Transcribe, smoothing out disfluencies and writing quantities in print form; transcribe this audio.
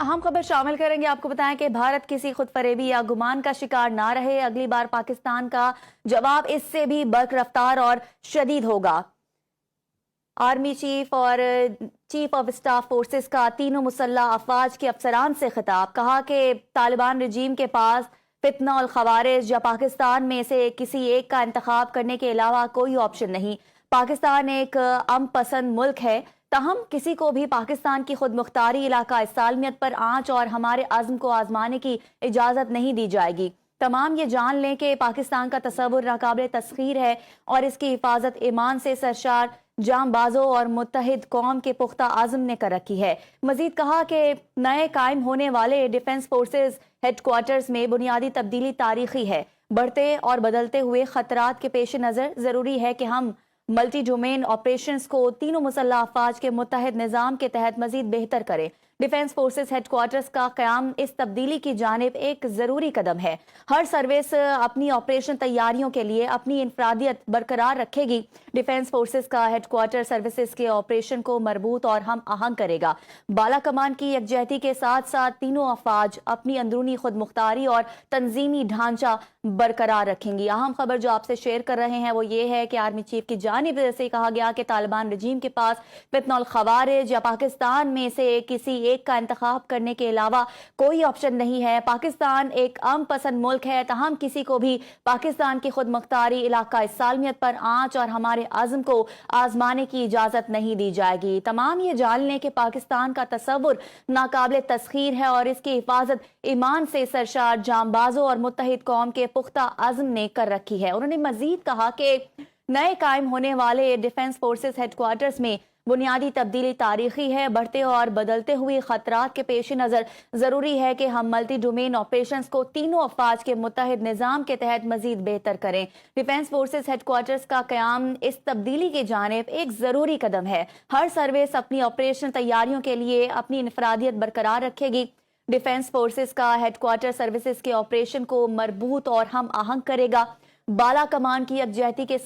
अहम खबर शामिल करेंगे। आपको बताएं कि भारत किसी खुद फरेबी या गुमान का शिकार ना रहे। अगली बार पाकिस्तान का जवाब इससे भी बर्क रफ्तार और शदीद होगा। आर्मी चीफ और चीफ ऑफ स्टाफ फोर्सेस का तीनों मुसल्ह अफवाज के अफसरान से खिताब। कहा कि तालिबान रजीम के पास फितना और खवारिज या पाकिस्तान में से किसी एक का इंतखाब करने के अलावा कोई ऑप्शन नहीं। पाकिस्तान एक अमन पसंद मुल्क है, तहम किसी को भी पाकिस्तान की खुद मुख्तारी इलाका सालमियत पर आंच और हमारे अज़्म को आजमाने की इजाज़त नहीं दी जाएगी। तमाम ये जान लें कि पाकिस्तान का तसव्वुर नाकाबिल तस्खीर है और इसकी हिफाजत ईमान से सरशार जांबाजों और मुत्तहिद कौम के पुख्ता आज़म ने कर रखी है। मजीद कहा कि नए कायम होने वाले डिफेंस फोर्सेस हेडक्वार्टर्स में बुनियादी तब्दीली तारीखी है। बढ़ते और बदलते हुए खतरात के पेश नज़र ज़रूरी है कि हम मल्टी डोमेन ऑपरेशंस को तीनों मुसल्ह अफवाज के मुत्तहिद निज़ाम के तहत मजीद बेहतर करें। डिफेंस फोर्सेस हेडक्वार्टर्स का क़याम इस तब्दीली की जानिब एक ज़रूरी कदम है। हर सर्विस अपनी ऑपरेशन तैयारियों के लिए अपनी इनफरादियत बरकरार रखेगी। डिफेंस फोर्सेस का हेडक्वार्टर सर्विसेज के ऑपरेशन को मरबूत और हम आहंग करेगा। बाला कमान की यकजहती के साथ साथ तीनों अफवाज अपनी अंदरूनी खुद मुख्तारी और तंजीमी ढांचा बरकरार रखेंगी। अहम खबर जो आपसे शेयर कर रहे हैं वो ये है कि आर्मी चीफ की जानिब से कहा गया कि तालिबान रजीम के पास फितना और खवारिज या पाकिस्तान में से किसी एक का इंतखाब करने के अलावा कोई ऑप्शन नहीं है। पाकिस्तान एक अमन पसंद मुल्क है, तहम किसी को भी पाकिस्तान की खुद मुख्तारी इलाका सालमियत पर आंच और हमारे अज़्म को आजमाने की इजाजत नहीं दी जाएगी। तमाम ये जान लें कि पाकिस्तान का तसव्वुर नाकाबिल तस्खीर है और इसकी हिफाजत ईमान से सरशार जांबाजों और मुत्तहिद कौम के पुख्ता अज़्म ने कर रखी है। उन्होंने मजीद कहा कि नए कायम होने वाले डिफेंस फोर्सेस हेडक्वार्टर्स में बुनियादी तब्दीली तारीखी है। बढ़ते और बदलते हुए खतरात के पेश नज़र ज़रूरी है कि हम मल्टी डोमेन ऑपरेशंस को तीनों अफवाज के मुत्तहिद निज़ाम के तहत मजीद बेहतर करें। डिफेंस फोर्सेस हेडक्वार्टर्स का क़याम इस तब्दीली की जानिब एक ज़रूरी कदम है। हर सर्विस अपनी ऑपरेशन तैयारियों के लिए अपनी इनफरादियत बरकरार रखेगी। डिफेंस फोर्सेस का हेडक्वार्टर सर्विसेज के ऑपरेशन को मरबूत और हम आहंग करेगा। बाला कमान की यकजहती के